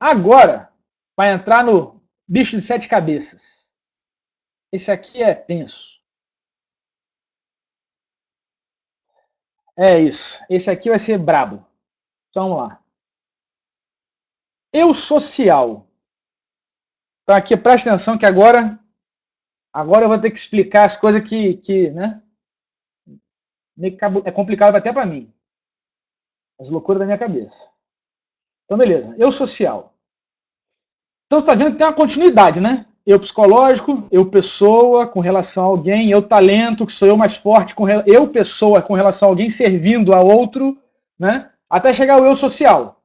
Agora, vai entrar no bicho de 7 cabeças. Esse aqui é tenso. É isso. Esse aqui vai ser brabo. Então vamos lá. Eu social. Então aqui presta atenção que agora eu vou ter que explicar as coisas que né? É complicado até para mim. As loucuras da minha cabeça. Então beleza. Eu social. Então você está vendo que tem uma continuidade, né? Eu psicológico, eu pessoa com relação a alguém, eu talento, que sou eu mais forte, eu pessoa com relação a alguém, servindo a outro, né? Até chegar ao eu social.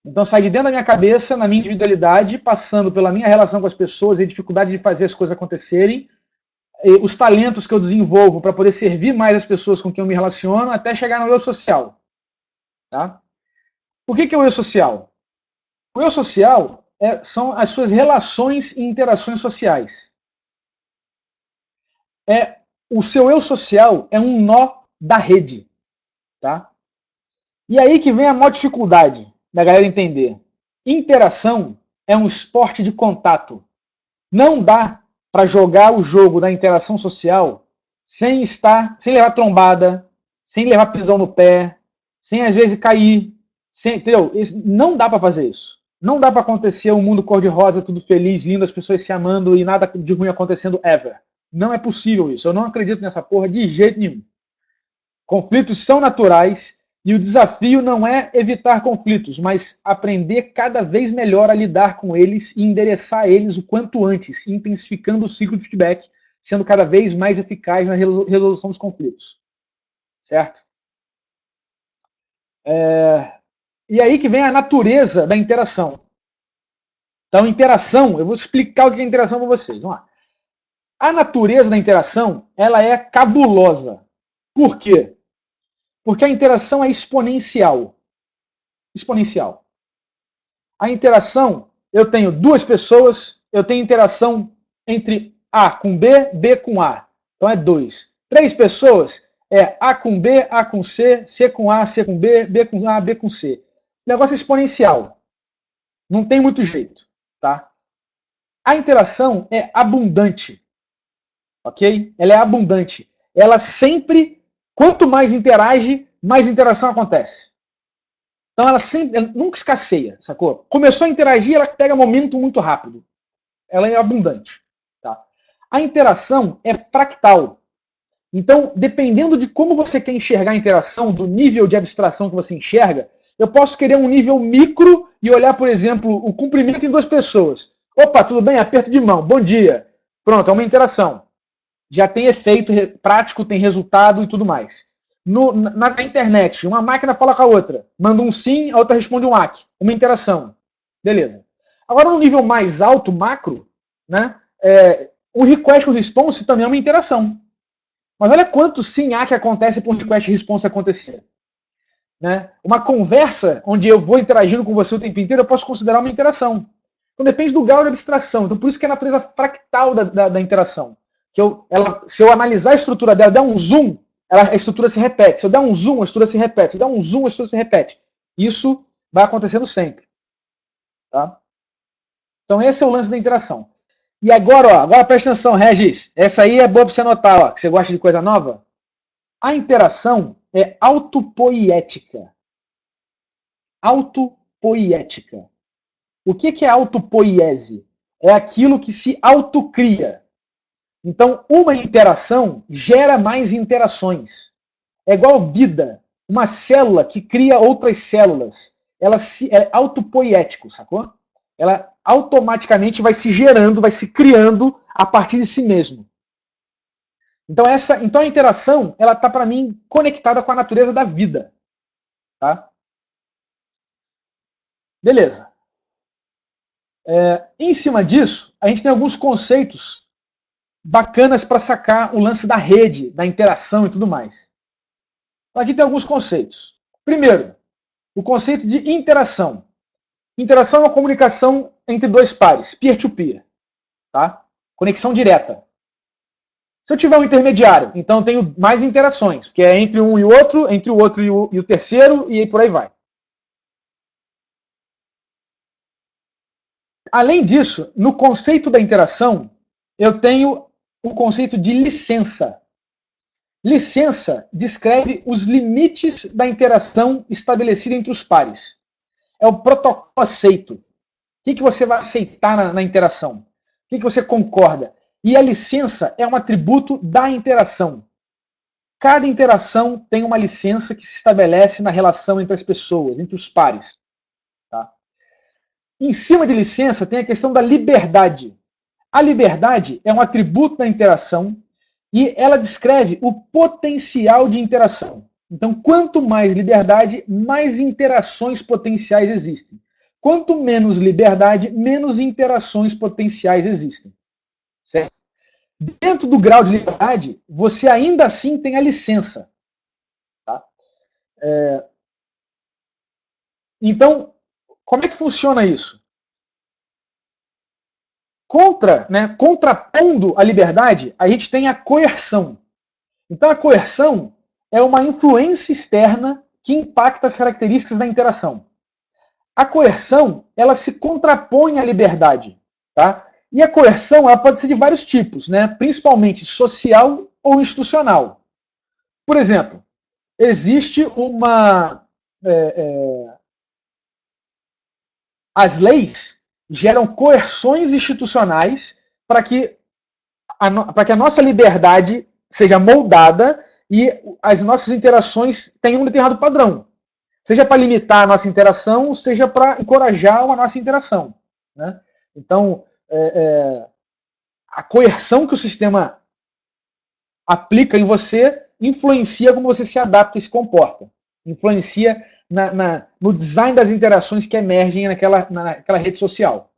Então sai de dentro da minha cabeça, na minha individualidade, passando pela minha relação com as pessoas e a dificuldade de fazer as coisas acontecerem, os talentos que eu desenvolvo para poder servir mais as pessoas com quem eu me relaciono, até chegar no eu social. Tá? O que é o eu social? O eu social são as suas relações e interações sociais. O seu eu social é um nó da rede. Tá? E aí que vem a maior dificuldade da galera entender. Interação é um esporte de contato. Não dá para jogar o jogo da interação social sem levar trombada, sem levar pisão no pé, sem às vezes cair, entendeu? Não dá para fazer isso. Não dá para acontecer um mundo cor-de-rosa, tudo feliz, lindo, as pessoas se amando e nada de ruim acontecendo ever. Não é possível isso. Eu não acredito nessa porra de jeito nenhum. Conflitos são naturais e o desafio não é evitar conflitos, mas aprender cada vez melhor a lidar com eles e endereçar eles o quanto antes, intensificando o ciclo de feedback, sendo cada vez mais eficaz na resolução dos conflitos. Certo? E aí que vem a natureza da interação. Então, interação, eu vou explicar o que é interação para vocês. Vamos lá. A natureza da interação, ela é cabulosa. Por quê? Porque a interação é exponencial. Exponencial. A interação, eu tenho duas pessoas, eu tenho interação entre A com B, B com A. Então é 2. 3 pessoas é A com B, A com C, C com A, C com B, B com A, B com C. O negócio é exponencial. Não tem muito jeito. Tá? A interação é abundante. Ok? Ela é abundante. Ela sempre, quanto mais interage, mais interação acontece. Então ela nunca escasseia, sacou? Começou a interagir, ela pega momento muito rápido. Ela é abundante. Tá? A interação é fractal. Então, dependendo de como você quer enxergar a interação, do nível de abstração que você enxerga, eu posso querer um nível micro e olhar, por exemplo, o cumprimento em 2 pessoas. Opa, tudo bem? Aperto de mão, bom dia. Pronto, é uma interação. Já tem efeito prático, tem resultado e tudo mais. Na internet, uma máquina fala com a outra, manda um sim, a outra responde um AQ, uma interação. Beleza. Agora, no nível mais alto, macro, né, o request response também é uma interação. Mas olha quanto sim AQ acontece por request response acontecer. Né? Uma conversa onde eu vou interagindo com você o tempo inteiro, eu posso considerar uma interação. Então depende do grau de abstração. Então por isso que é a natureza fractal da interação. Se eu analisar a estrutura dela, der um zoom, a estrutura se repete. Se eu der um zoom, a estrutura se repete. Se eu der um zoom, a estrutura se repete. Isso vai acontecendo sempre. Tá? Então esse é o lance da interação. E agora presta atenção, Regis. Essa aí é boa para você anotar, ó, que você gosta de coisa nova. A interação é autopoiética. Autopoiética. O que é autopoiese? É aquilo que se autocria. Então, uma interação gera mais interações. É igual vida. Uma célula que cria outras células. Ela é autopoiético, sacou? Ela automaticamente vai se gerando, vai se criando a partir de si mesmo. Então a interação, ela está para mim conectada com a natureza da vida, tá? Beleza. Em cima disso, a gente tem alguns conceitos bacanas para sacar o lance da rede, da interação e tudo mais. Então, aqui tem alguns conceitos. Primeiro, o conceito de interação. Interação é uma comunicação entre 2 pares, peer-to-peer. Tá? Conexão direta. Se eu tiver um intermediário, então eu tenho mais interações, que é entre um e o outro, entre o outro e o terceiro, e por aí vai. Além disso, no conceito da interação, eu tenho o conceito de licença. Licença descreve os limites da interação estabelecida entre os pares. É o protocolo aceito. O que você vai aceitar na interação? O que você concorda? E a licença é um atributo da interação. Cada interação tem uma licença que se estabelece na relação entre as pessoas, entre os pares. Tá? Em cima de licença tem a questão da liberdade. A liberdade é um atributo da interação e ela descreve o potencial de interação. Então, quanto mais liberdade, mais interações potenciais existem. Quanto menos liberdade, menos interações potenciais existem. Certo? Dentro do grau de liberdade, você ainda assim tem a licença. Tá? Então, como é que funciona isso? Contrapondo a liberdade, a gente tem a coerção. Então, a coerção é uma influência externa que impacta as características da interação. A coerção, ela se contrapõe à liberdade. Tá? E a coerção ela pode ser de vários tipos, né? Principalmente social ou institucional. Por exemplo, existe uma... as leis geram coerções institucionais para que a nossa liberdade seja moldada e as nossas interações tenham um determinado padrão. Seja para limitar a nossa interação, seja para encorajar a nossa interação. Né? Então, a coerção que o sistema aplica em você influencia como você se adapta e se comporta. Influencia no design das interações que emergem naquela rede social.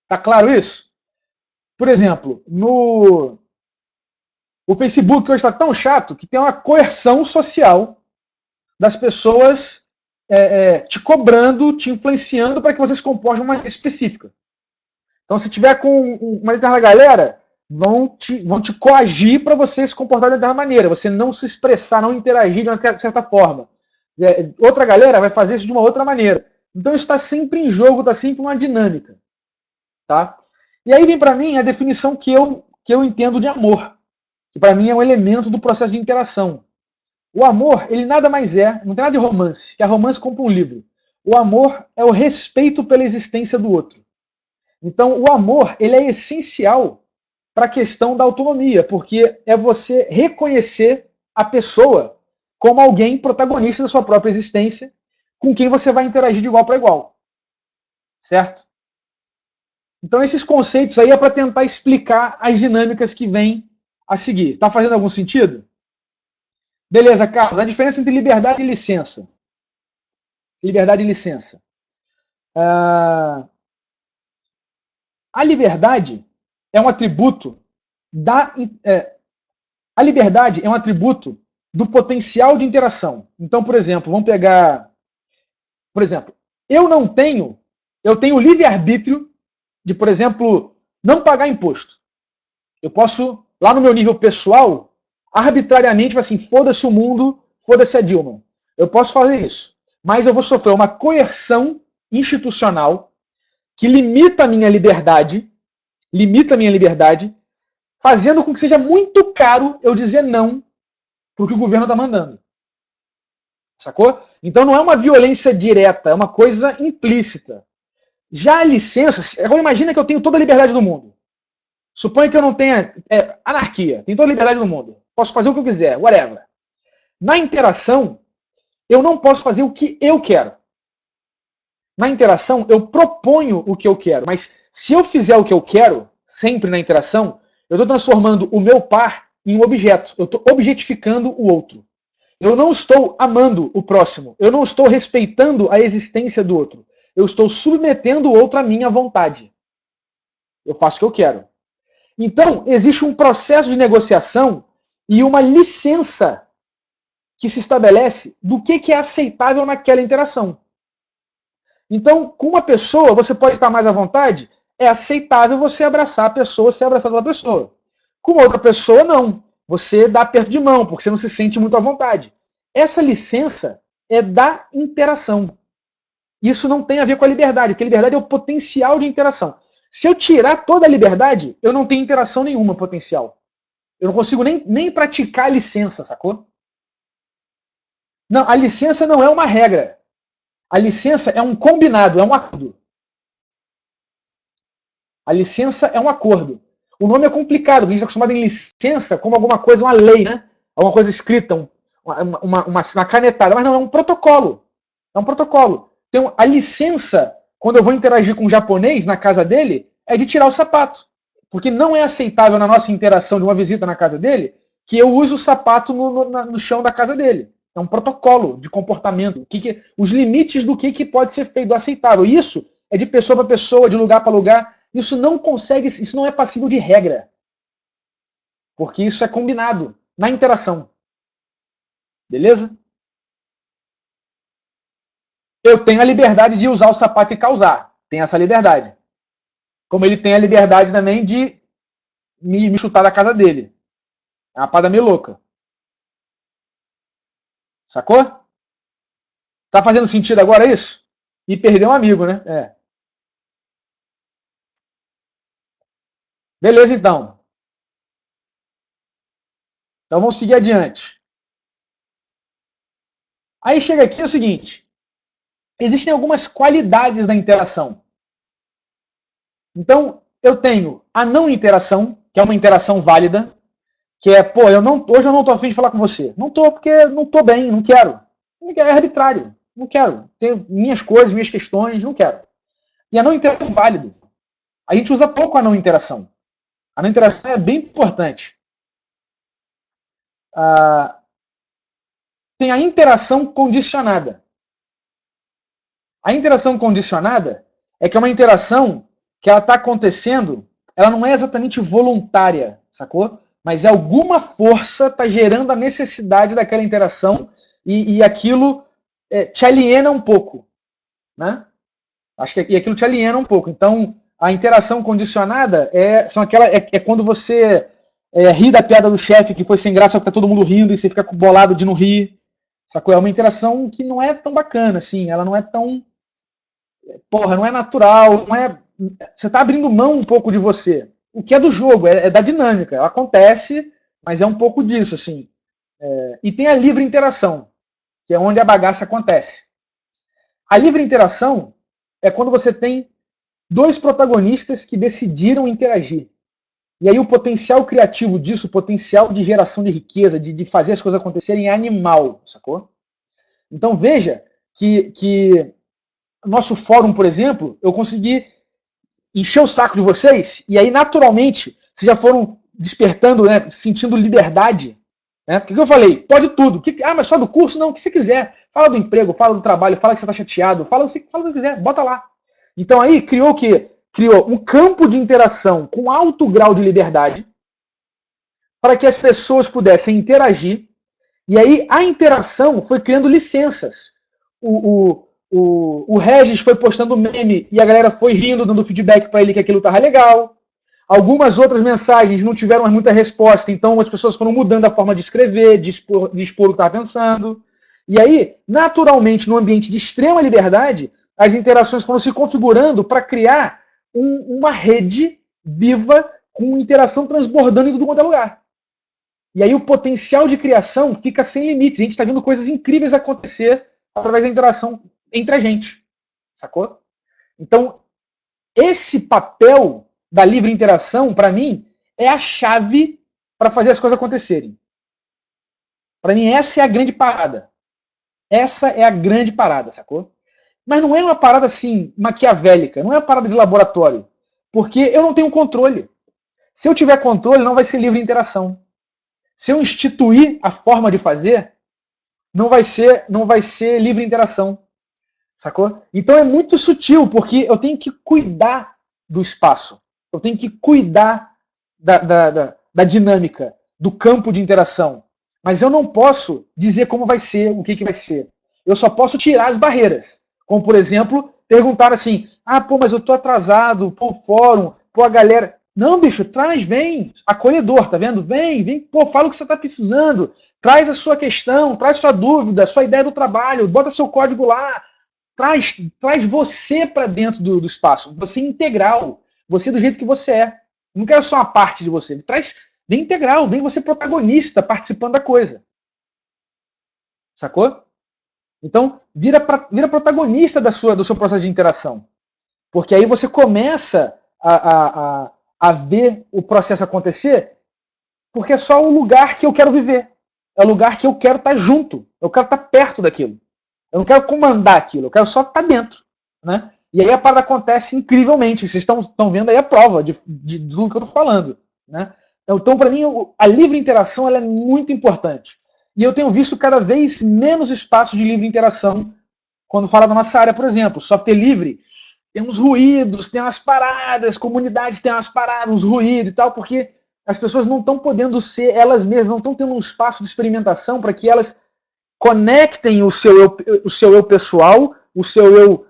Tá claro isso? Por exemplo, o Facebook hoje está tão chato que tem uma coerção social das pessoas te cobrando, te influenciando para que você se comporte de uma maneira específica. Então, se tiver com uma determinada galera, vão te coagir para você se comportar de determinada maneira, você não se expressar, não interagir de uma certa forma. Outra galera vai fazer isso de uma outra maneira. Então, isso está sempre em jogo, está sempre uma dinâmica. Tá? E aí vem para mim a definição que eu entendo de amor, que para mim é um elemento do processo de interação. O amor, ele nada mais não tem nada de romance, que a romance compra um livro. O amor é o respeito pela existência do outro. Então, o amor, ele é essencial para a questão da autonomia, porque é você reconhecer a pessoa como alguém protagonista da sua própria existência, com quem você vai interagir de igual para igual. Certo? Então, esses conceitos aí é para tentar explicar as dinâmicas que vêm a seguir. Tá fazendo algum sentido? Beleza, Carlos. A diferença entre liberdade e licença. Liberdade e licença. A liberdade é um atributo a liberdade é um atributo do potencial de interação. Então, por exemplo, vamos pegar... Por exemplo, eu tenho livre-arbítrio de, por exemplo, não pagar imposto. Eu posso, lá no meu nível pessoal, arbitrariamente, assim, foda-se o mundo, foda-se a Dilma. Eu posso fazer isso. Mas eu vou sofrer uma coerção institucional que limita a minha liberdade, fazendo com que seja muito caro eu dizer não para o que o governo está mandando. Sacou? Então não é uma violência direta, é uma coisa implícita. Já a licença, agora imagina que eu tenho toda a liberdade do mundo. Suponha que eu não tenha anarquia, tenho toda a liberdade do mundo. Posso fazer o que eu quiser, whatever. Na interação, eu não posso fazer o que eu quero. Na interação, eu proponho o que eu quero. Mas se eu fizer o que eu quero, sempre na interação, eu estou transformando o meu par em um objeto. Eu estou objetificando o outro. Eu não estou amando o próximo. Eu não estou respeitando a existência do outro. Eu estou submetendo o outro à minha vontade. Eu faço o que eu quero. Então, existe um processo de negociação e uma licença que se estabelece do que é aceitável naquela interação. Então, com uma pessoa, você pode estar mais à vontade, é aceitável você abraçar a pessoa, ser abraçado pela pessoa. Com outra pessoa, não. Você dá aperto de mão, porque você não se sente muito à vontade. Essa licença é da interação. isso não tem a ver com a liberdade, porque a liberdade é o potencial de interação. Se eu tirar toda a liberdade, eu não tenho interação nenhuma potencial. Eu não consigo nem praticar a licença, sacou? Não, a licença não é uma regra. A licença é um combinado, é um acordo. A licença é um acordo. O nome é complicado, porque a gente está acostumado em licença como alguma coisa, uma lei, né? Alguma coisa escrita, uma canetada. Mas não, é um protocolo. É um protocolo. Então, a licença, quando eu vou interagir com um japonês na casa dele, é de tirar o sapato. Porque não é aceitável na nossa interação de uma visita na casa dele que eu use o sapato no chão da casa dele. É um protocolo de comportamento. Os limites do que pode ser feito, do aceitável. Isso é de pessoa para pessoa, de lugar para lugar. Isso não é passível de regra. Porque isso é combinado na interação. Beleza? Eu tenho a liberdade de usar o sapato e causar. Tem essa liberdade. Como ele tem a liberdade também de me chutar da casa dele. É uma parada meio louca. Sacou? Tá fazendo sentido agora isso? E perder um amigo, né? É. Beleza, então. Então vamos seguir adiante. Aí chega aqui o seguinte. Existem algumas qualidades da interação. Então, eu tenho a não interação, que é uma interação válida, que é, pô, hoje eu não tô afim de falar com você. Não tô, porque não tô bem, não quero. É arbitrário. Não quero. Tenho minhas coisas, minhas questões, não quero. E a não interação é válido. A gente usa pouco a não interação. A não interação é bem importante. Tem a interação condicionada. A interação condicionada é que é uma interação que ela está acontecendo, ela não é exatamente voluntária, sacou? Mas alguma força está gerando a necessidade daquela interação e aquilo te aliena um pouco, né? Acho que aquilo te aliena um pouco. Então, a interação condicionada é quando você ri da piada do chefe que foi sem graça, que tá todo mundo rindo e você fica bolado de não rir. Sacou? É uma interação que não é tão bacana, assim. Ela não é tão... Porra, não é natural, não é... Você tá abrindo mão um pouco de você. O que é do jogo, é da dinâmica. Ela acontece, mas é um pouco disso, assim. E tem a livre interação, que é onde a bagaça acontece. A livre interação é quando você tem dois protagonistas que decidiram interagir. E aí o potencial criativo disso, o potencial de geração de riqueza, de fazer as coisas acontecerem é animal, sacou? Então veja que nosso fórum, por exemplo, eu consegui encher o saco de vocês, e aí naturalmente vocês já foram despertando, né, sentindo liberdade. Né? Porque eu falei, pode tudo. Mas só do curso? Não, o que você quiser. Fala do emprego, fala do trabalho, fala que você está chateado, fala o que você quiser, bota lá. Então aí criou o quê? Criou um campo de interação com alto grau de liberdade para que as pessoas pudessem interagir. E aí a interação foi criando licenças. O Regis foi postando meme e a galera foi rindo, dando feedback para ele que aquilo estava legal. Algumas outras mensagens não tiveram muita resposta, então as pessoas foram mudando a forma de escrever, de expor o que estava pensando. E aí, naturalmente, num ambiente de extrema liberdade, as interações foram se configurando para criar uma rede viva com interação transbordando em tudo quanto é lugar. E aí o potencial de criação fica sem limites. A gente está vendo coisas incríveis acontecer através da interação entre a gente. Sacou? Então, esse papel da livre interação, para mim, é a chave para fazer as coisas acontecerem. Para mim, essa é a grande parada. Essa é a grande parada, sacou? Mas não é uma parada assim, maquiavélica, não é uma parada de laboratório. Porque eu não tenho controle. Se eu tiver controle, não vai ser livre interação. Se eu instituir a forma de fazer, não vai ser livre interação. Sacou? Então é muito sutil, porque eu tenho que cuidar do espaço. Eu tenho que cuidar da dinâmica, do campo de interação. Mas eu não posso dizer como vai ser, o que vai ser. Eu só posso tirar as barreiras. Como, por exemplo, perguntar assim, pô, mas eu tô atrasado, pô, o fórum, pô, a galera... Não, bicho, traz, vem, acolhedor, tá vendo? Vem, pô, fala o que você tá precisando, traz a sua questão, traz sua dúvida, sua ideia do trabalho, bota seu código lá, traz você para dentro do espaço, você integral, você do jeito que você é. Não quero só uma parte de você, vem integral, vem você protagonista, participando da coisa. Sacou? Então, vira protagonista do seu processo de interação. Porque aí você começa a ver o processo acontecer, porque é só o lugar que eu quero viver. É o lugar que eu quero estar junto. Eu quero estar perto daquilo. Eu não quero comandar aquilo, eu quero só estar dentro. Né? E aí a parada acontece incrivelmente. Vocês estão vendo aí a prova do que eu estou falando. Né? Então, para mim, a livre interação ela é muito importante. E eu tenho visto cada vez menos espaço de livre interação quando fala da nossa área, por exemplo. Software livre tem uns ruídos, tem umas paradas, comunidades têm umas paradas, uns ruídos e tal, porque as pessoas não estão podendo ser elas mesmas, não estão tendo um espaço de experimentação para que elas conectem o seu eu pessoal, o seu eu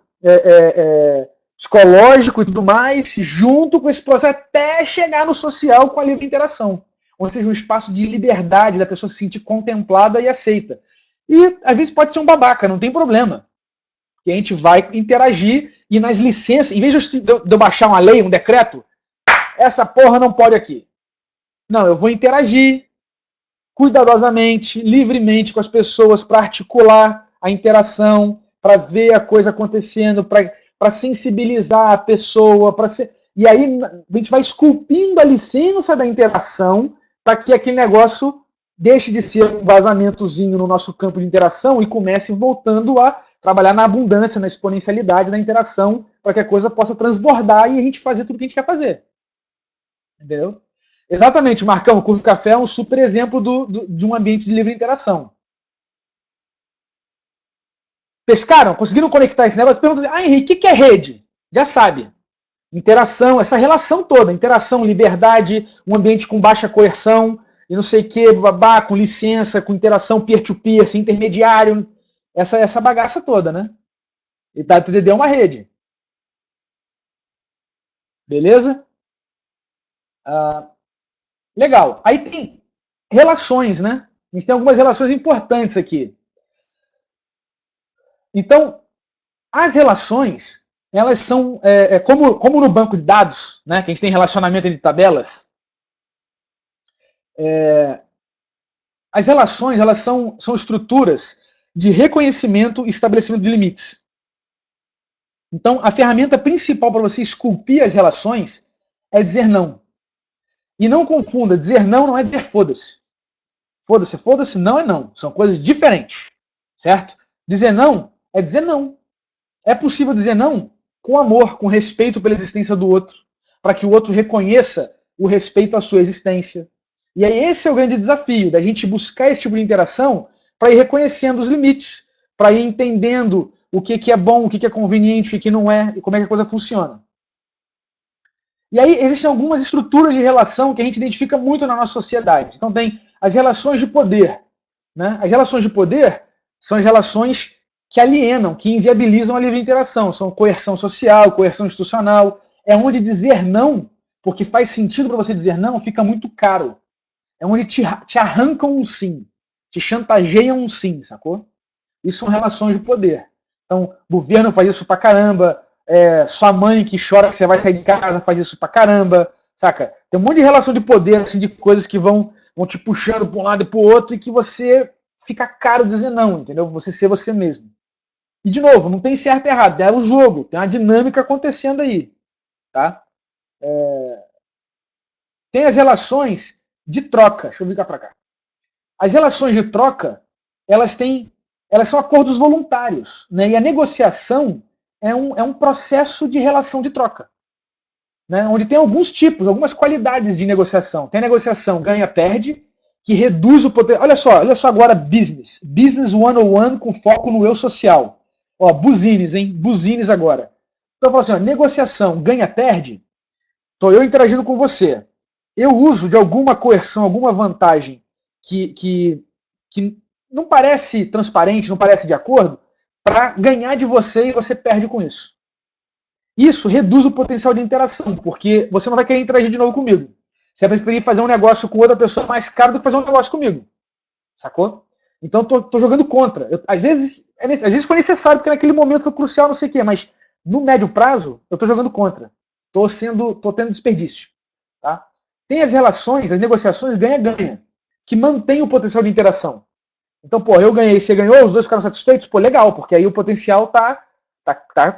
psicológico e tudo mais, junto com esse processo até chegar no social com a livre interação. Ou seja, um espaço de liberdade da pessoa se sentir contemplada e aceita. E às vezes pode ser um babaca, não tem problema. Que a gente vai interagir e nas licenças, em vez de eu baixar uma lei, um decreto, essa porra não pode aqui. Não, eu vou interagir cuidadosamente, livremente com as pessoas para articular a interação, para ver a coisa acontecendo, para sensibilizar a pessoa, e aí a gente vai esculpindo a licença da interação para que aquele negócio deixe de ser um vazamentozinho no nosso campo de interação e comece voltando a trabalhar na abundância, na exponencialidade da interação, para que a coisa possa transbordar e a gente fazer tudo o que a gente quer fazer. Entendeu? Exatamente, Marcão, o Curva Café é um super exemplo de um ambiente de livre interação. Pescaram? Conseguiram conectar esse negócio? Perguntam assim, Henrique, o que é rede? Já sabe. Interação, essa relação toda, interação, liberdade, um ambiente com baixa coerção, e não sei o que, babá, com licença, com interação peer-to-peer, assim, intermediário, essa bagaça toda, né? E tá, TDD é uma rede. Beleza? Legal. Aí tem relações, né? A gente tem algumas relações importantes aqui. Então, as relações, elas são, como no banco de dados, né, que a gente tem relacionamento entre tabelas, as relações, elas são estruturas de reconhecimento e estabelecimento de limites. Então, a ferramenta principal para você esculpir as relações é dizer não. E não confunda, dizer não é dizer foda-se. Foda-se, foda-se, não é não. São coisas diferentes, certo? Dizer não é dizer não. É possível dizer não com amor, com respeito pela existência do outro, para que o outro reconheça o respeito à sua existência. E aí esse é o grande desafio, da gente buscar esse tipo de interação para ir reconhecendo os limites, para ir entendendo o que é bom, o que é conveniente, o que não é, e como é que a coisa funciona. E aí existem algumas estruturas de relação que a gente identifica muito na nossa sociedade. Então tem as relações de poder. Né? As relações de poder são as relações que alienam, que inviabilizam a livre interação. São coerção social, coerção institucional. É onde dizer não, porque faz sentido para você dizer não, fica muito caro. É onde te arrancam um sim, te chantageiam um sim, sacou? Isso são relações de poder. Então, o governo faz isso pra caramba, sua mãe que chora que você vai sair de casa faz isso pra caramba, saca? Tem um monte de relação de poder, assim, de coisas que vão te puxando para um lado e para o outro e que você fica caro dizer não, entendeu? Você ser você mesmo. E, de novo, não tem certo e errado, é o jogo, tem uma dinâmica acontecendo aí, tá? Tem as relações de troca, deixa eu vir cá para cá. As relações de troca, elas são acordos voluntários, né? E a negociação é um processo de relação de troca, né? Onde tem alguns tipos, algumas qualidades de negociação. Tem a negociação ganha-perde, que reduz o poder. Olha só agora Business 101 com foco no eu social. Ó, buzines, hein? Buzines agora. Então eu falo assim, ó, negociação ganha-perde, estou eu interagindo com você. Eu uso de alguma coerção, alguma vantagem que não parece transparente, não parece de acordo, para ganhar de você e você perde com isso. Isso reduz o potencial de interação, porque você não vai querer interagir de novo comigo. Você vai preferir fazer um negócio com outra pessoa mais caro do que fazer um negócio comigo. Sacou? Então eu tô jogando contra. Às vezes às vezes foi necessário, porque naquele momento foi crucial, não sei o quê, mas no médio prazo, eu estou jogando contra. Estou tendo desperdício. Tá? Tem as relações, as negociações ganha-ganha, que mantém o potencial de interação. Então, pô, eu ganhei, você ganhou, os dois ficaram satisfeitos, pô, legal, porque aí o potencial tá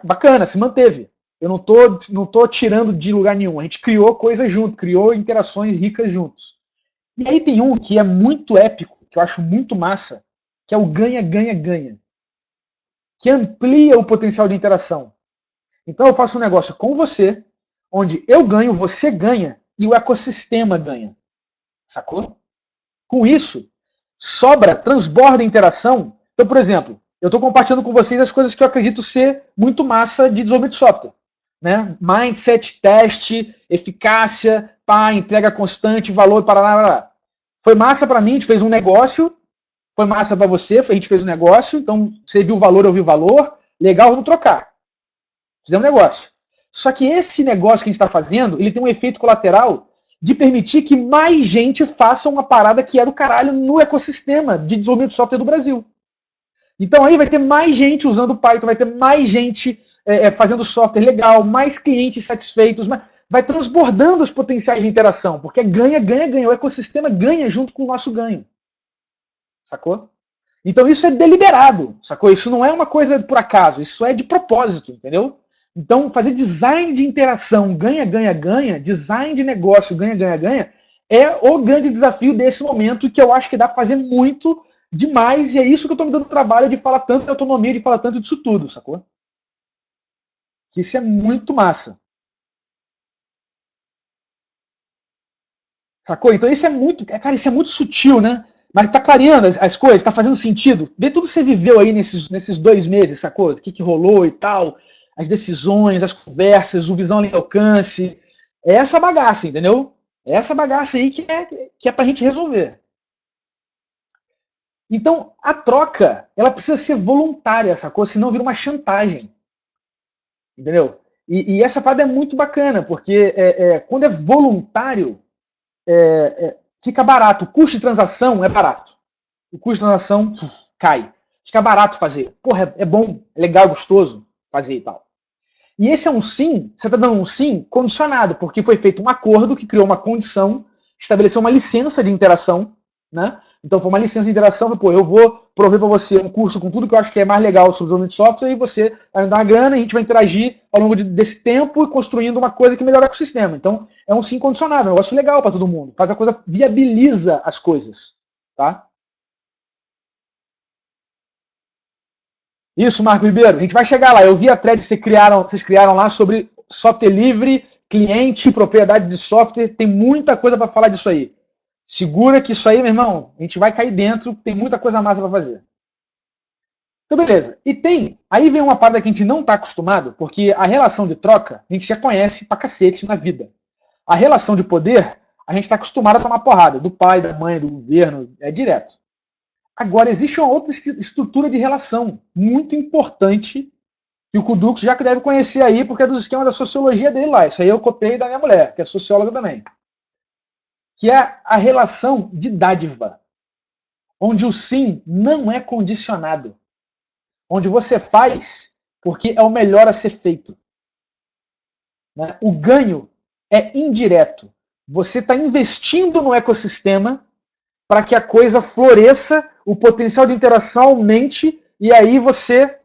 bacana, se manteve. Eu não tô tirando de lugar nenhum. A gente criou coisas junto, criou interações ricas juntos. E aí tem um que é muito épico, que eu acho muito massa, que é o ganha-ganha-ganha, que amplia o potencial de interação. Então eu faço um negócio com você, onde eu ganho, você ganha, e o ecossistema ganha. Sacou? Com isso, sobra, transborda interação. Então, por exemplo, eu estou compartilhando com vocês as coisas que eu acredito ser muito massa de desenvolvimento de software. Né? Mindset, teste, eficácia, entrega constante, valor, parará. Foi massa para mim, a gente fez um negócio, foi massa para você, a gente fez um negócio, então você viu o valor, eu vi o valor, legal, vamos trocar. Fizemos um negócio. Só que esse negócio que a gente está fazendo, ele tem um efeito colateral de permitir que mais gente faça uma parada que é do caralho no ecossistema de desenvolvimento de software do Brasil. Então aí vai ter mais gente usando Python, vai ter mais gente fazendo software legal, mais clientes satisfeitos, vai transbordando os potenciais de interação, porque ganha, ganha, ganha. O ecossistema ganha junto com o nosso ganho. Sacou? Então isso é deliberado, sacou? Isso não é uma coisa por acaso, isso é de propósito, entendeu? Então fazer design de interação ganha, ganha, ganha, design de negócio ganha, ganha, ganha, é o grande desafio desse momento, que eu acho que dá para fazer muito demais, e é isso que eu estou me dando trabalho de falar tanto de autonomia, de falar tanto disso tudo, sacou? Que isso é muito massa. Sacou? Então isso é muito, cara, isso é muito sutil, né? Mas tá clareando as coisas, tá fazendo sentido. Vê tudo que você viveu aí nesses 2 meses, sacou? O que rolou e tal, as decisões, as conversas, o visão além do alcance. É essa bagaça, entendeu? É essa bagaça aí que é pra gente resolver. Então, a troca, ela precisa ser voluntária, sacou? Senão vira uma chantagem. Entendeu? E essa parada é muito bacana, porque quando é voluntário, fica barato. O custo de transação é barato. O custo de transação cai. Fica barato fazer. Porra, é bom, é legal, gostoso fazer e tal. E esse é um sim, você está dando um sim condicionado, porque foi feito um acordo que criou uma condição, estabeleceu uma licença de interação, né? Então foi uma licença de interação, pô, eu vou prover para você um curso com tudo que eu acho que é mais legal sobre desenvolvimento de software, e você vai me dar uma grana, e a gente vai interagir ao longo desse tempo e construindo uma coisa que melhora o ecossistema. Então é um sim condicionado, é um negócio legal para todo mundo. Faz a coisa, viabiliza as coisas, tá? Isso, Marco Ribeiro, a gente vai chegar lá. Eu vi a thread que vocês criaram lá sobre software livre, cliente, propriedade de software. Tem muita coisa para falar disso aí. Segura que isso aí, meu irmão, a gente vai cair dentro, tem muita coisa massa para fazer. Então, beleza. Aí vem uma parada que a gente não está acostumado, porque a relação de troca a gente já conhece pra cacete na vida. A relação de poder, a gente está acostumado a tomar porrada, do pai, da mãe, do governo, é direto. Agora, existe uma outra estrutura de relação muito importante que o Kudux já deve conhecer aí, porque é dos esquemas da sociologia dele lá. Isso aí eu copiei da minha mulher, que é socióloga também. Que é a relação de dádiva, onde o sim não é condicionado. Onde você faz porque é o melhor a ser feito. Né? O ganho é indireto. Você está investindo no ecossistema para que a coisa floresça, o potencial de interação aumente, e aí você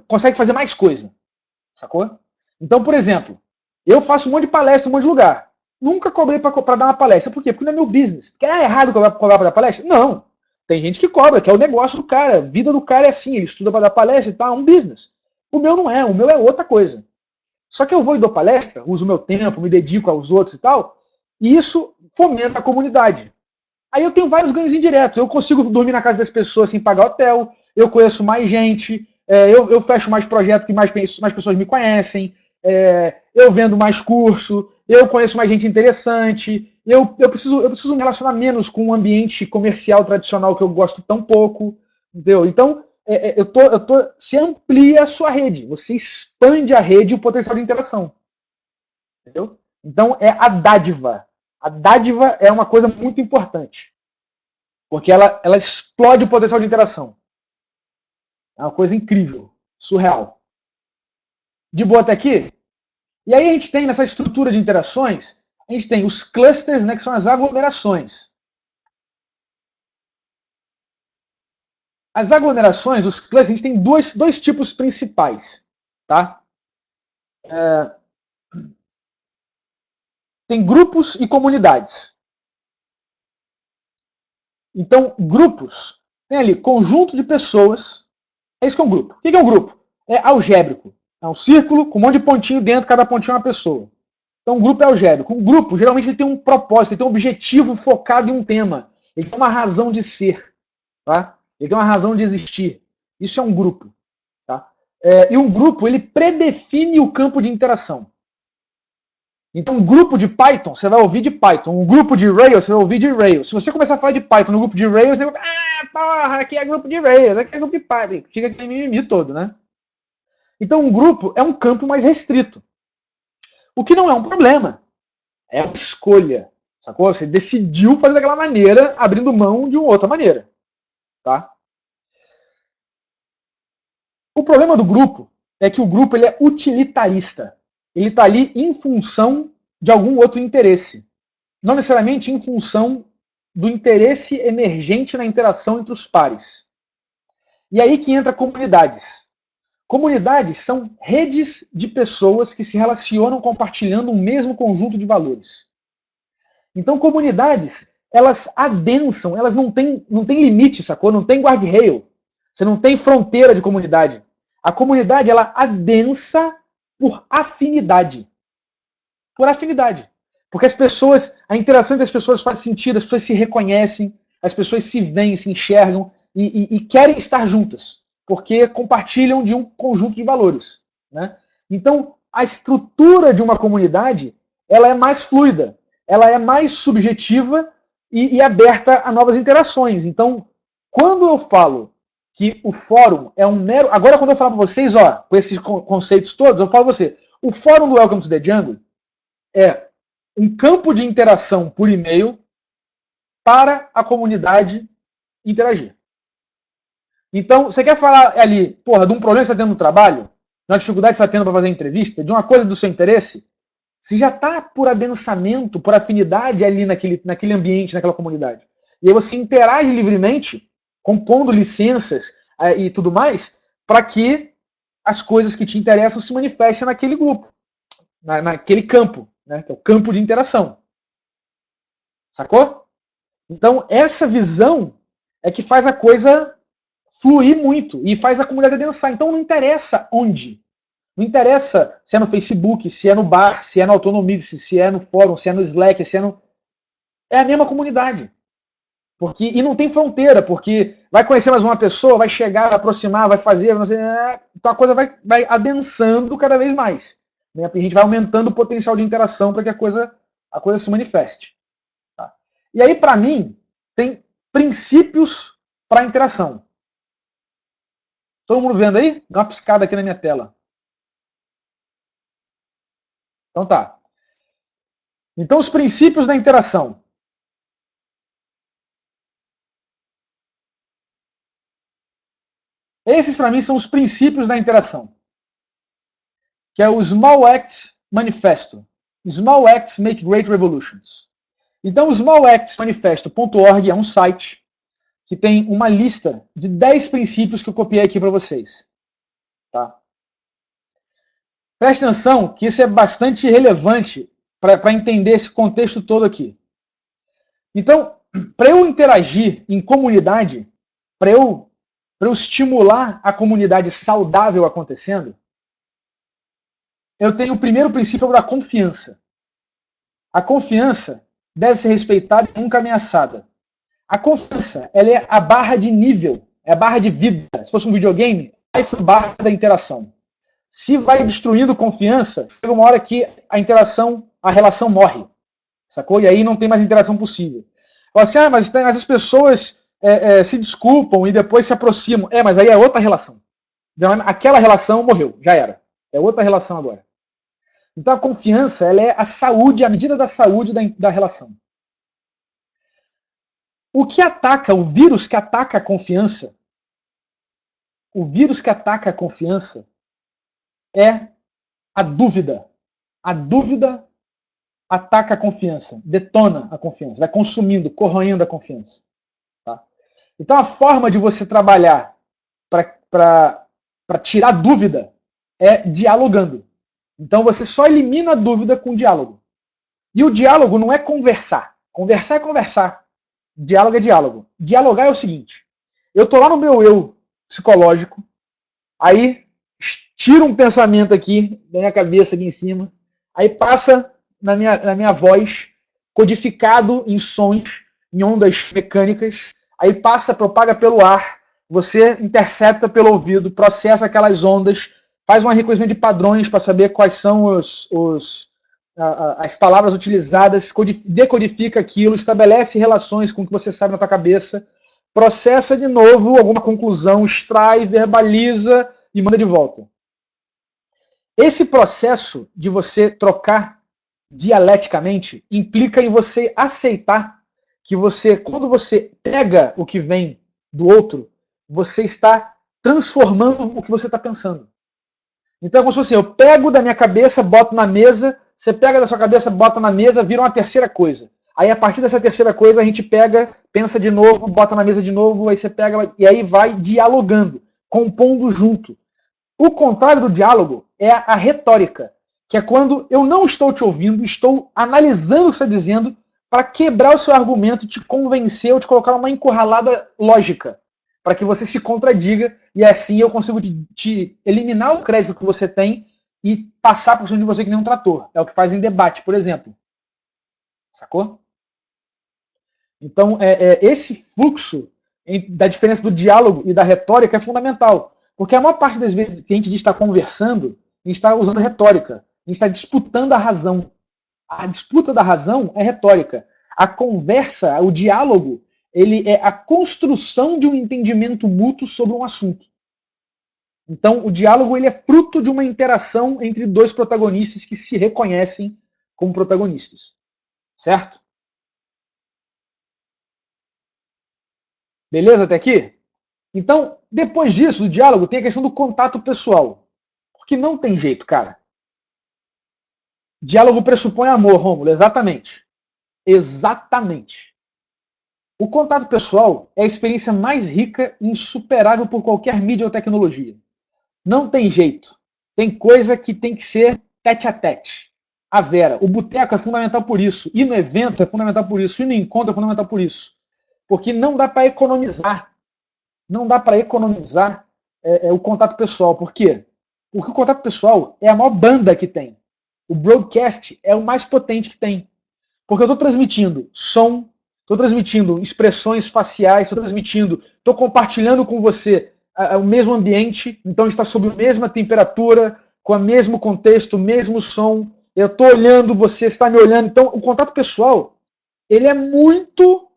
consegue fazer mais coisa. Sacou? Então, por exemplo, eu faço um monte de palestra, um monte de lugar. Nunca cobrei para dar uma palestra. Por quê? Porque não é meu business. É errado cobrar para dar palestra? Não. Tem gente que cobra, que é o negócio do cara. A vida do cara é assim, ele estuda para dar palestra e tal, é um business. O meu não é, o meu é outra coisa. Só que eu vou e dou palestra, uso meu tempo, me dedico aos outros e tal, e isso fomenta a comunidade. Aí eu tenho vários ganhos indiretos. Eu consigo dormir na casa das pessoas sem pagar hotel, eu conheço mais gente, eu fecho mais projetos que mais pessoas me conhecem, eu vendo mais curso, eu conheço mais gente interessante, eu preciso me relacionar menos com um ambiente comercial tradicional que eu gosto tão pouco, entendeu? Então, você amplia a sua rede, você expande a rede e o potencial de interação, entendeu? Então, é a dádiva. A dádiva é uma coisa muito importante, porque ela explode o potencial de interação. É uma coisa incrível, surreal. De boa até aqui? E aí a gente tem, nessa estrutura de interações, a gente tem os clusters, né, que são as aglomerações. As aglomerações, os clusters, a gente tem dois tipos principais. Tá? Tem grupos e comunidades. Então, grupos, tem ali conjunto de pessoas. É isso que é um grupo. O que é um grupo? É algébrico. É um círculo com um monte de pontinho dentro, cada pontinho é uma pessoa. Então, um grupo é algébrico. Um grupo, geralmente, ele tem um propósito, ele tem um objetivo focado em um tema. Ele tem uma razão de ser. Tá? Ele tem uma razão de existir. Isso é um grupo. Tá? E um grupo, ele predefine o campo de interação. Então, um grupo de Python, você vai ouvir de Python. Um grupo de Rails, você vai ouvir de Rails. Se você começar a falar de Python no grupo de Rails, você vai porra, aqui é grupo de Rails, aqui é grupo de Python. Fica aquele mimimi todo, né? Então, um grupo é um campo mais restrito. O que não é um problema. É uma escolha. Sacou? Você decidiu fazer daquela maneira, abrindo mão de uma outra maneira. Tá? O problema do grupo é que o grupo ele é utilitarista. Ele está ali em função de algum outro interesse. Não necessariamente em função do interesse emergente na interação entre os pares. E aí que entra comunidades. Comunidades são redes de pessoas que se relacionam compartilhando um mesmo conjunto de valores. Então, comunidades, elas adensam, elas não têm limite, sacou? Não tem guardrail. Você não tem fronteira de comunidade. A comunidade, ela adensa por afinidade. Por afinidade. Porque as pessoas, a interação entre as pessoas faz sentido, as pessoas se reconhecem, as pessoas se veem, se enxergam e querem estar juntas, porque compartilham de um conjunto de valores. Né? Então, a estrutura de uma comunidade ela é mais fluida, ela é mais subjetiva e aberta a novas interações. Então, quando eu falo que o fórum é um mero... Agora, quando eu falo para vocês, ó, com esses conceitos todos, eu falo para você, o fórum do Welcome to the Jungle é um campo de interação por e-mail para a comunidade interagir. Então, você quer falar ali, porra, de um problema que você está tendo no trabalho, de uma dificuldade que você está tendo para fazer entrevista, de uma coisa do seu interesse, você já está por adensamento, por afinidade ali naquele ambiente, naquela comunidade. E aí você interage livremente, compondo licenças e tudo mais, para que as coisas que te interessam se manifestem naquele grupo, naquele campo, né, que é o campo de interação. Sacou? Então, essa visão é que faz a coisa fluir muito e faz a comunidade adensar. Então, não interessa onde. Não interessa se é no Facebook, se é no bar, se é no Autonomize, se é no fórum, se é no Slack, se é no... É a mesma comunidade. E não tem fronteira, porque vai conhecer mais uma pessoa, vai chegar, vai aproximar, vai fazer, não sei, então a coisa vai adensando cada vez mais. Né? A gente vai aumentando o potencial de interação para que a coisa se manifeste. Tá? E aí, para mim, tem princípios para a interação. Todo mundo vendo aí? Dá uma piscada aqui na minha tela. Então tá. Então, os princípios da interação. Esses, para mim, são os princípios da interação. Que é o Small Acts Manifesto. Small Acts Make Great Revolutions. Então, o smallactsmanifesto.org é um site que tem uma lista de 10 princípios que eu copiei aqui para vocês. Tá? Preste atenção que isso é bastante relevante para entender esse contexto todo aqui. Então, para eu interagir em comunidade, para eu estimular a comunidade saudável acontecendo, eu tenho o primeiro princípio da confiança. A confiança deve ser respeitada e nunca ameaçada. A confiança ela é a barra de nível, é a barra de vida. Se fosse um videogame, aí foi a barra da interação. Se vai destruindo confiança, chega uma hora que a relação morre. Sacou? E aí não tem mais interação possível. Fala assim, mas as pessoas se desculpam e depois se aproximam. Mas aí é outra relação. Aquela relação morreu, já era. É outra relação agora. Então a confiança ela é a saúde, a medida da saúde da relação. O vírus que ataca a confiança o vírus que ataca a confiança é a dúvida. A dúvida ataca a confiança, detona a confiança, vai consumindo, corroendo a confiança. Tá? Então a forma de você trabalhar para tirar dúvida é dialogando. Então você só elimina a dúvida com diálogo. E o diálogo não é conversar. Conversar é conversar. Diálogo é diálogo. Dialogar é o seguinte: eu tô lá no meu eu psicológico, aí tiro um pensamento aqui da minha cabeça aqui em cima, aí passa na minha voz, codificado em sons, em ondas mecânicas, aí passa, propaga pelo ar, você intercepta pelo ouvido, processa aquelas ondas, faz um reconhecimento de padrões para saber quais são as palavras utilizadas, decodifica aquilo, estabelece relações com o que você sabe na tua cabeça, processa de novo alguma conclusão, extrai, verbaliza e manda de volta. Esse processo de você trocar dialeticamente implica em você aceitar que você, quando você pega o que vem do outro, você está transformando o que você está pensando. Então é como se fosse, eu pego da minha cabeça, boto na mesa, você pega da sua cabeça, bota na mesa, vira uma terceira coisa. Aí a partir dessa terceira coisa a gente pega, pensa de novo, bota na mesa de novo, aí você pega e aí vai dialogando, compondo junto. O contrário do diálogo é a retórica, que é quando eu não estou te ouvindo, estou analisando o que você está dizendo para quebrar o seu argumento, te convencer ou te colocar numa encurralada lógica, para que você se contradiga e assim eu consigo te eliminar o crédito que você tem e passar por cima de você que nem um trator. É o que faz em debate, por exemplo. Sacou? Então, esse fluxo da diferença do diálogo e da retórica é fundamental. Porque a maior parte das vezes que a gente está conversando, a gente está usando retórica. A gente está disputando a razão. A disputa da razão é retórica. A conversa, o diálogo, ele é a construção de um entendimento mútuo sobre um assunto. Então, o diálogo ele é fruto de uma interação entre dois protagonistas que se reconhecem como protagonistas. Certo? Beleza até aqui? Então, depois disso, do diálogo, tem a questão do contato pessoal. Porque não tem jeito, cara. Diálogo pressupõe amor, Rômulo, exatamente. Exatamente. O contato pessoal é a experiência mais rica e insuperável por qualquer mídia ou tecnologia. Não tem jeito. Tem coisa que tem que ser tete a tete. A Vera, o boteco é fundamental por isso. Ir no evento é fundamental por isso. Ir no encontro é fundamental por isso. Porque não dá para economizar. Não dá para economizar o contato pessoal. Por quê? Porque o contato pessoal é a maior banda que tem. O broadcast é o mais potente que tem. Porque eu estou transmitindo som, estou transmitindo expressões faciais, estou compartilhando com você o mesmo ambiente, então está sob a mesma temperatura, com o mesmo contexto, o mesmo som, eu estou olhando, você está me olhando. Então, o contato pessoal, ele é muito,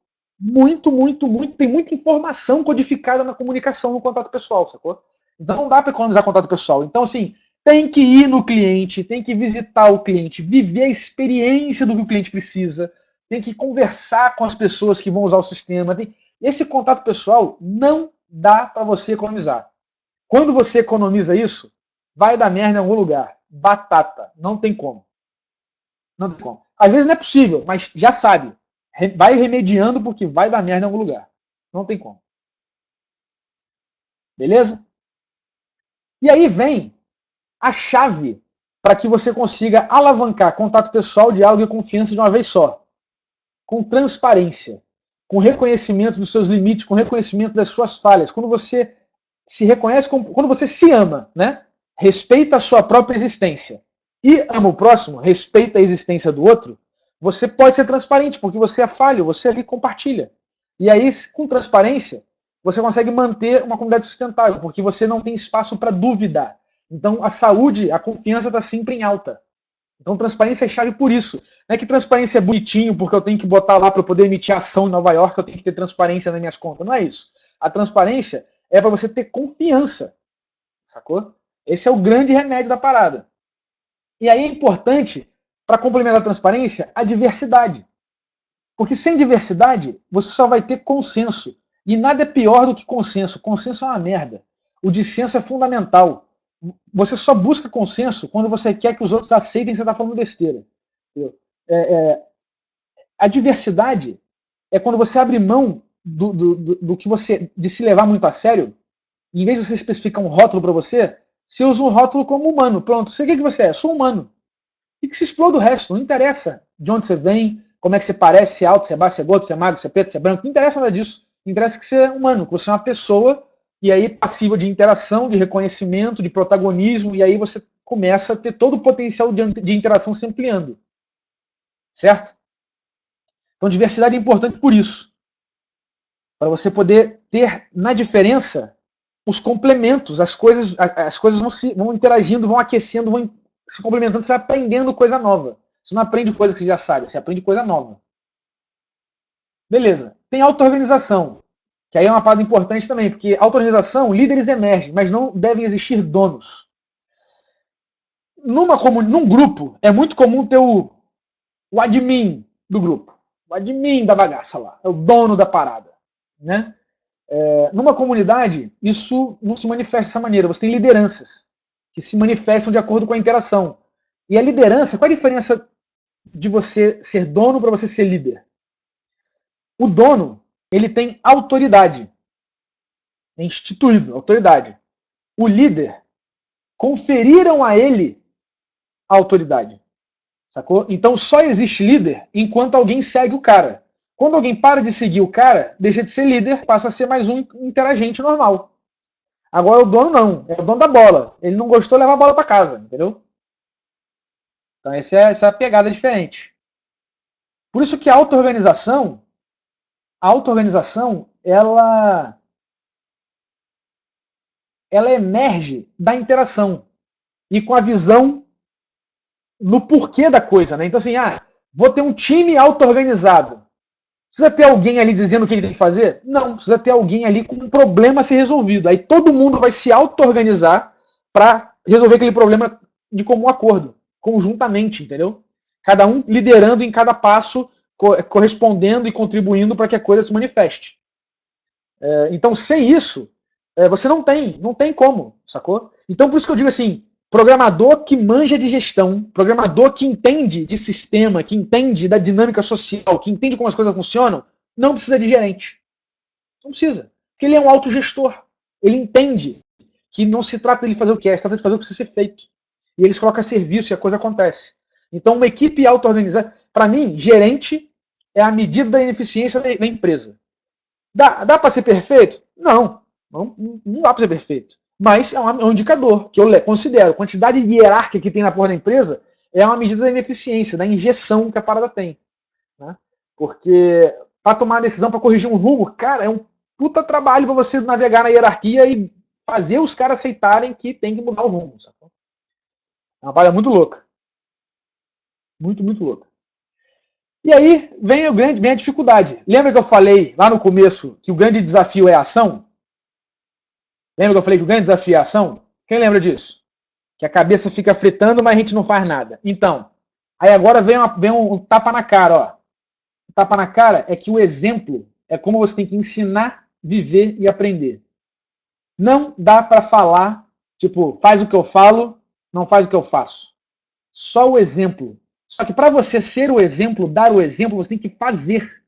tem muita informação codificada na comunicação no contato pessoal, sacou? Então não dá para economizar contato pessoal. Então, assim, tem que ir no cliente, tem que visitar o cliente, viver a experiência do que o cliente precisa, tem que conversar com as pessoas que vão usar o sistema. Esse contato pessoal não dá para você economizar. Quando você economiza isso, vai dar merda em algum lugar. Batata. Não tem como. Não tem como. Às vezes não é possível, mas já sabe. Vai remediando porque vai dar merda em algum lugar. Não tem como. Beleza? E aí vem a chave para que você consiga alavancar contato pessoal, diálogo e confiança de uma vez só. Com transparência, com reconhecimento dos seus limites, com reconhecimento das suas falhas. Quando você se reconhece, quando você se ama, né? Respeita a sua própria existência e ama o próximo, respeita a existência do outro, você pode ser transparente, porque você é falho, você ali compartilha. E aí, com transparência, você consegue manter uma comunidade sustentável, porque você não tem espaço para dúvida. Então, a saúde, a confiança está sempre em alta. Então, transparência é chave por isso. Não é que transparência é bonitinho, porque eu tenho que botar lá para eu poder emitir ação em Nova York, eu tenho que ter transparência nas minhas contas. Não é isso. A transparência é para você ter confiança. Sacou? Esse é o grande remédio da parada. E aí é importante, para complementar a transparência, a diversidade. Porque sem diversidade, você só vai ter consenso. E nada é pior do que consenso. Consenso é uma merda. o dissenso é fundamental. Você só busca consenso quando você quer que os outros aceitem que você está falando besteira. A diversidade é quando você abre mão do que você, de se levar muito a sério. Em vez de você especificar um rótulo para você, você usa um rótulo como humano. Pronto, você o que você é? Sou humano. E que se exploda o resto. Não interessa de onde você vem, como é que você parece, se é alto, se é baixo, se é gordo, se é magro, se é preto, se é branco. Não interessa nada disso. Interessa que você é humano, que você é uma pessoa e aí passiva de interação, de reconhecimento, de protagonismo, e aí você começa a ter todo o potencial de interação se ampliando. Certo? Então, diversidade é importante por isso. Para você poder ter na diferença os complementos, as coisas vão interagindo, vão aquecendo, vão se complementando, você vai aprendendo coisa nova. Você não aprende coisa que você já sabe, você aprende coisa nova. Beleza. Tem auto-organização, que aí é uma parada importante também, porque auto-organização, líderes emergem, mas não devem existir donos. Num grupo, é muito comum ter o admin do grupo. O admin da bagaça lá, é o dono da parada. Né? Numa comunidade, isso não se manifesta dessa maneira. Você tem lideranças que se manifestam de acordo com a interação. E a liderança, qual a diferença de você ser dono para você ser líder? O dono, ele tem autoridade. É instituído, autoridade. O líder, conferiram a ele a autoridade. Sacou? Então só existe líder enquanto alguém segue o cara. Quando alguém para de seguir o cara, deixa de ser líder, passa a ser mais um interagente normal. Agora o dono não, é o dono da bola. Ele não gostou, leva a bola para casa, entendeu? Então essa é a pegada diferente. Por isso que a auto-organização, ela emerge da interação e com a visão no porquê da coisa, né? Então assim, vou ter um time auto-organizado. Precisa ter alguém ali dizendo o que ele tem que fazer? Não, precisa ter alguém ali com um problema a ser resolvido. Aí todo mundo vai se auto-organizar para resolver aquele problema de comum acordo, conjuntamente, entendeu? Cada um liderando em cada passo, correspondendo e contribuindo para que a coisa se manifeste. Então, sem isso, você não tem como, sacou? Então, por isso que eu digo assim, programador que manja de gestão, programador que entende de sistema, que entende da dinâmica social, que entende como as coisas funcionam, não precisa de gerente. Não precisa. Porque ele é um autogestor. Ele entende que não se trata de ele fazer o que é, se trata de fazer o que precisa ser feito. E eles colocam a serviço e a coisa acontece. Então, uma equipe auto-organizada, para mim, gerente é a medida da ineficiência da empresa. Dá para ser perfeito? Não dá para ser perfeito. Mas é um indicador que eu considero. A quantidade de hierarquia que tem na porra da empresa é uma medida da ineficiência, da injeção que a parada tem. Né? Porque para tomar uma decisão, para corrigir um rumo, cara, é um puta trabalho para você navegar na hierarquia e fazer os caras aceitarem que tem que mudar o rumo. Sabe? É uma parada muito louca. Muito, muito louca. E aí vem a dificuldade. Lembra que eu falei lá no começo que o grande desafio é a ação? Lembra que eu falei que o grande desafio é a ação? Quem lembra disso? Que a cabeça fica fritando, mas a gente não faz nada. Então, aí agora vem um tapa na cara. Ó. O tapa na cara é que o exemplo é como você tem que ensinar, viver e aprender. Não dá para falar, tipo, faz o que eu falo, não faz o que eu faço. Só o exemplo. Só que para você ser o exemplo, dar o exemplo, você tem que fazer.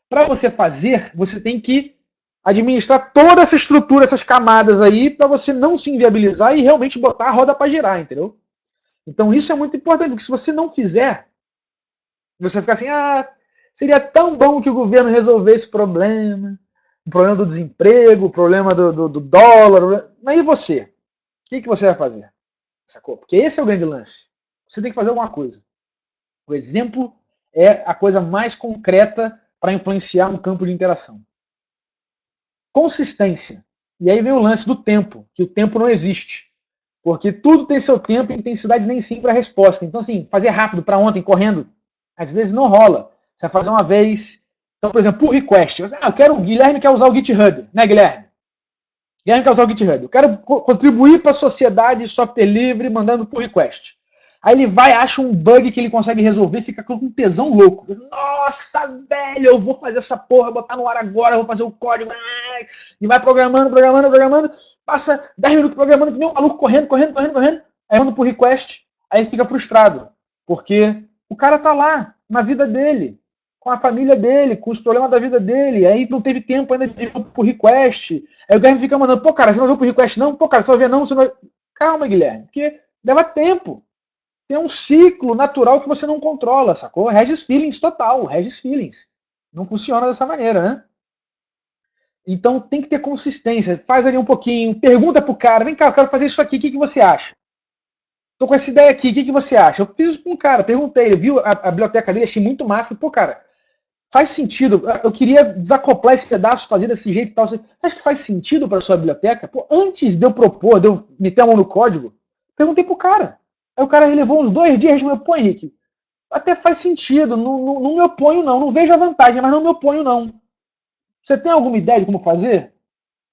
Para você fazer, você tem que administrar toda essa estrutura, essas camadas aí, para você não se inviabilizar e realmente botar a roda para girar, entendeu? Então isso é muito importante, porque se você não fizer, você fica assim, seria tão bom que o governo resolvesse esse problema, o problema do desemprego, o problema do dólar, mas e você? O que você vai fazer? Sacou? Porque esse é o grande lance. Você tem que fazer alguma coisa. O exemplo é a coisa mais concreta para influenciar um campo de interação. Consistência. E aí vem o lance do tempo, que o tempo não existe. Porque tudo tem seu tempo e intensidade nem sempre é a resposta. Então, assim, fazer rápido para ontem, correndo, às vezes não rola. Você vai fazer uma vez. Então, por exemplo, pull request. O Guilherme quer usar o GitHub, né, Guilherme? Guilherme quer usar o GitHub. Eu quero contribuir para a sociedade de software livre mandando pull request. Aí ele vai, acha um bug que ele consegue resolver, fica com um tesão louco. Nossa, velho, eu vou fazer essa porra, botar no ar agora, eu vou fazer o código. E vai programando. passa 10 minutos programando que nem um maluco correndo, aí manda pro request, aí fica frustrado, porque o cara tá lá, na vida dele, com a família dele, com os problemas da vida dele, aí não teve tempo ainda de ir pro request, aí o Guilherme fica mandando, pô cara, você não veio pro request não? Pô cara, você vai ver não? Você não vai... Calma, Guilherme, porque leva tempo. Tem um ciclo natural que você não controla, sacou? Regis feelings total, regis feelings. Não funciona dessa maneira, né? Então tem que ter consistência. Faz ali um pouquinho, pergunta pro cara, vem cá, eu quero fazer isso aqui, o que você acha? Tô com essa ideia aqui, o que você acha? Eu fiz isso com um cara, perguntei, ele viu a biblioteca dele, achei muito massa, pô, cara, faz sentido, eu queria desacoplar esse pedaço, fazer desse jeito e tal. Você acha que faz sentido para sua biblioteca? Pô, antes de eu propor, de eu meter a mão no código, perguntei pro cara. Aí o cara relevou uns 2 dias e respondeu, pô, Henrique, até faz sentido, não me oponho não vejo a vantagem, mas não me oponho não. Você tem alguma ideia de como fazer?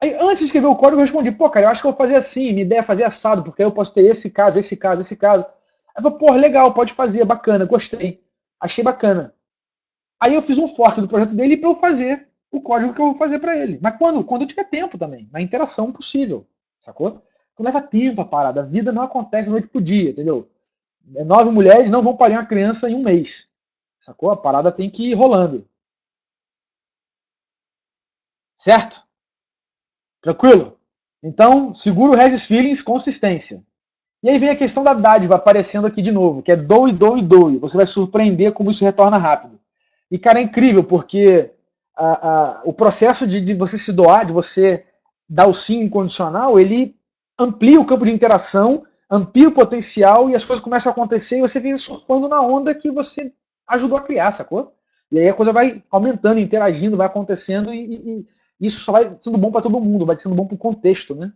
Aí, antes de escrever o código, eu respondi, pô, cara, eu acho que eu vou fazer assim, minha ideia é fazer assado, porque aí eu posso ter esse caso, esse caso, esse caso. Aí eu falei, pô, legal, pode fazer, bacana, gostei, achei bacana. Aí eu fiz um fork do projeto dele para eu fazer o código que eu vou fazer para ele. Mas quando eu tiver tempo também, na interação possível, sacou? Então leva tempo a parada, a vida não acontece noite pro dia, entendeu? 9 mulheres não vão parir uma criança em um mês, sacou? A parada tem que ir rolando. Certo? Tranquilo? Então, segura o Regis Feelings, consistência. E aí vem a questão da dádiva aparecendo aqui de novo, que é doe, doe, doe. Você vai surpreender como isso retorna rápido. E, cara, é incrível, porque o processo de você se doar, de você dar o sim incondicional, ele amplia o campo de interação, amplia o potencial e as coisas começam a acontecer e você vem surfando na onda que você ajudou a criar, sacou? E aí a coisa vai aumentando, interagindo, vai acontecendo e isso só vai sendo bom para todo mundo, vai sendo bom para o contexto, né?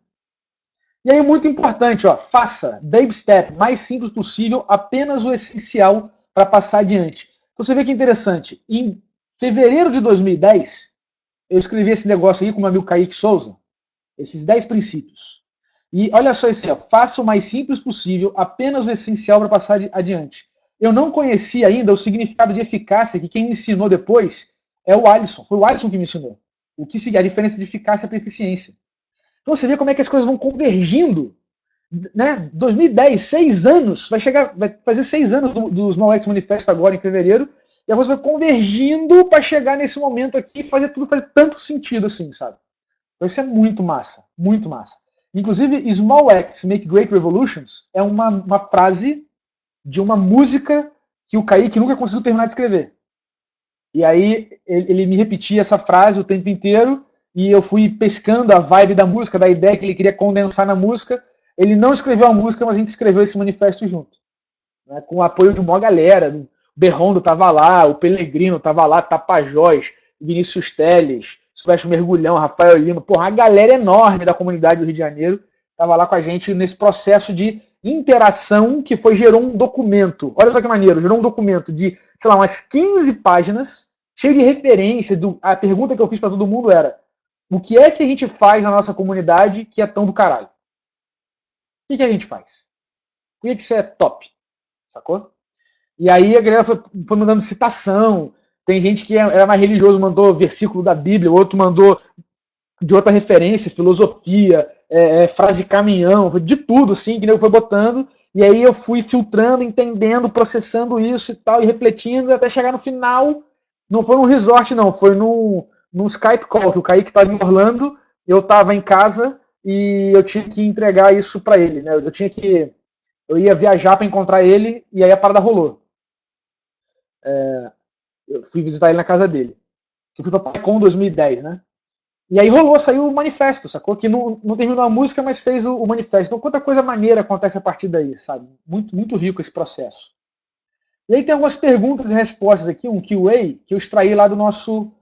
E aí, muito importante, ó, faça, baby step, mais simples possível, apenas o essencial para passar adiante. Então você vê que interessante, em fevereiro de 2010, eu escrevi esse negócio aí com o meu amigo Kaique Souza, esses 10 princípios. E olha só isso aí, ó, faça o mais simples possível, apenas o essencial para passar adiante. Eu não conhecia ainda o significado de eficácia, que quem me ensinou depois é o Alisson, foi o Alisson que me ensinou. O que a diferença de eficácia para eficiência. Então você vê como é que as coisas vão convergindo. Né? 2010, 6 anos, vai fazer 6 anos do Small X Manifesto agora em fevereiro, e a coisa vai convergindo para chegar nesse momento aqui e fazer tudo fazer tanto sentido assim, sabe? Então isso é muito massa, muito massa. Inclusive, Small Acts Make Great Revolutions é uma frase de uma música que o Kaique nunca conseguiu terminar de escrever. E aí ele me repetia essa frase o tempo inteiro, e eu fui pescando a vibe da música, da ideia que ele queria condensar na música. Ele não escreveu a música, mas a gente escreveu esse manifesto junto. Né, com o apoio de uma galera. O Berrondo estava lá, o Pelegrino estava lá, Tapajós, Vinícius Teles, Silvestre Mergulhão, Rafael Lima. Porra, uma galera enorme da comunidade do Rio de Janeiro estava lá com a gente nesse processo de interação que gerou um documento. Olha só que maneiro, gerou um documento de, sei lá, umas 15 páginas, cheio de referência. A pergunta que eu fiz para todo mundo era: o que é que a gente faz na nossa comunidade que é tão do caralho? O que a gente faz? Por que isso é top? Sacou? E aí a galera foi mandando citação. Tem gente que era mais religioso, mandou versículo da Bíblia, o outro mandou de outra referência, filosofia, frase de caminhão, de tudo, assim, que eu foi botando. E aí eu fui filtrando, entendendo, processando isso e tal, e refletindo, até chegar no final. Não foi num resort, não, foi num Skype call, que o Kaique estava em Orlando, eu estava em casa e eu tinha que entregar isso para ele, né? Eu ia viajar para encontrar ele e aí a parada rolou. Eu fui visitar ele na casa dele. Eu fui para PyCon 2010, né? E aí rolou, saiu o manifesto, sacou? Que não terminou a música, mas fez o manifesto. Então quanta coisa maneira acontece a partir daí, sabe? Muito, muito rico esse processo. E aí tem algumas perguntas e respostas aqui, um QA, que eu extraí lá do nosso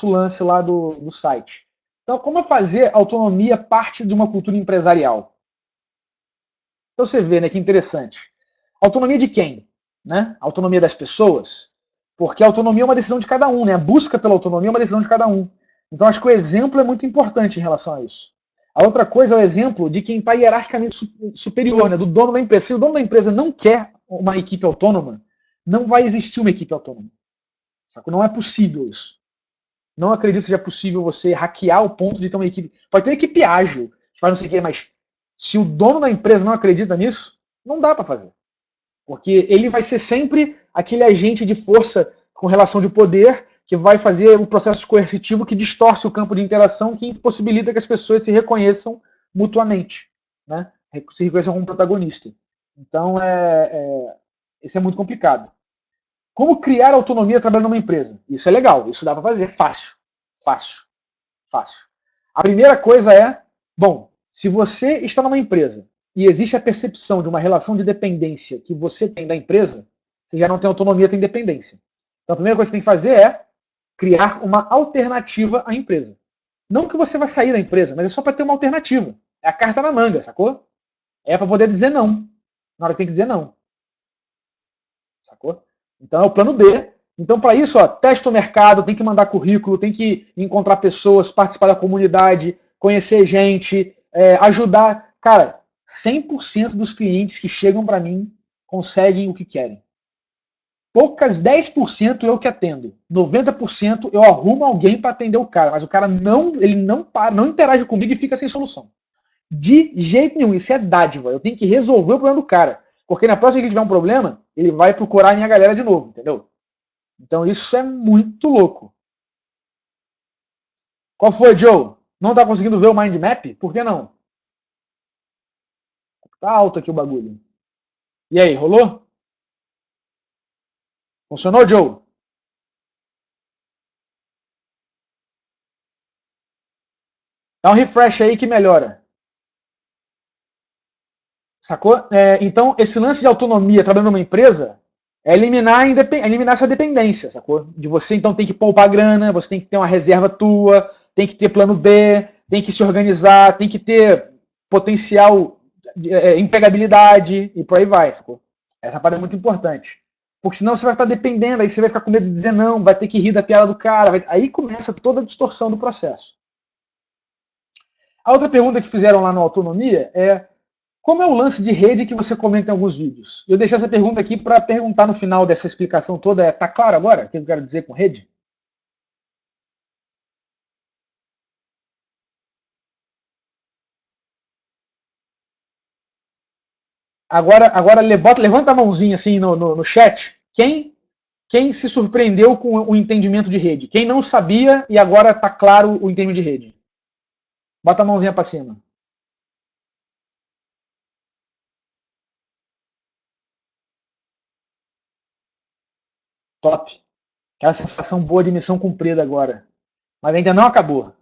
lance lá do site. Então, como fazer autonomia parte de uma cultura empresarial? Então você vê, né, que interessante. Autonomia de quem? Né? Autonomia das pessoas? Porque a autonomia é uma decisão de cada um, né? A busca pela autonomia é uma decisão de cada um. Então acho que o exemplo é muito importante em relação a isso. A outra coisa é o exemplo de quem está hierarquicamente superior, né? Do dono da empresa. Se o dono da empresa não quer uma equipe autônoma, não vai existir uma equipe autônoma. Sabe? Não é possível isso. Não acredito que seja possível você hackear o ponto de ter uma equipe. Pode ter uma equipe ágil, faz não sei o quê, mas se o dono da empresa não acredita nisso, não dá para fazer. Porque ele vai ser sempre aquele agente de força com relação de poder que vai fazer o processo coercitivo que distorce o campo de interação, que impossibilita que as pessoas se reconheçam mutuamente, né? Se reconheçam como protagonista. Então, isso é muito complicado. Como criar autonomia trabalhando numa empresa? Isso é legal, isso dá para fazer, fácil, fácil, fácil. A primeira coisa é, bom, se você está numa empresa e existe a percepção de uma relação de dependência que você tem da empresa, você já não tem autonomia, tem dependência. Então a primeira coisa que você tem que fazer é criar uma alternativa à empresa. Não que você vai sair da empresa, mas é só para ter uma alternativa. É a carta na manga, sacou? É para poder dizer não. Na hora que tem que dizer não. Sacou? Então é o plano B. Então, para isso, ó, testa o mercado, tem que mandar currículo, tem que encontrar pessoas, participar da comunidade, conhecer gente, ajudar. Cara, 100% dos clientes que chegam para mim conseguem o que querem. Poucas 10% eu que atendo. 90% eu arrumo alguém para atender o cara, mas o cara ele não para, não interage comigo e fica sem solução. De jeito nenhum, isso é dádiva. Eu tenho que resolver o problema do cara. Porque na próxima que ele tiver um problema, ele vai procurar a minha galera de novo, entendeu? Então isso é muito louco. Qual foi, Joe? Não tá conseguindo ver o mind map? Por que não? Tá alto aqui o bagulho. E aí, rolou? Funcionou, Joe? Dá um refresh aí que melhora. Sacou? Então, esse lance de autonomia trabalhando numa empresa é eliminar essa dependência, sacou? De você, então, tem que poupar grana, você tem que ter uma reserva tua, tem que ter plano B, tem que se organizar, tem que ter potencial empregabilidade e por aí vai, sacou? Essa parte é muito importante. Porque senão você vai estar dependendo, aí você vai ficar com medo de dizer não, vai ter que rir da piada do cara, aí começa toda a distorção do processo. A outra pergunta que fizeram lá no Autonomia é como é o lance de rede que você comenta em alguns vídeos? Eu deixei essa pergunta aqui para perguntar no final dessa explicação toda. Tá claro agora o que eu quero dizer com rede? Agora levanta a mãozinha assim no chat. Quem se surpreendeu com o entendimento de rede? Quem não sabia e agora tá claro o entendimento de rede? Bota a mãozinha para cima. Top. Aquela sensação boa de missão cumprida agora. Mas ainda não acabou.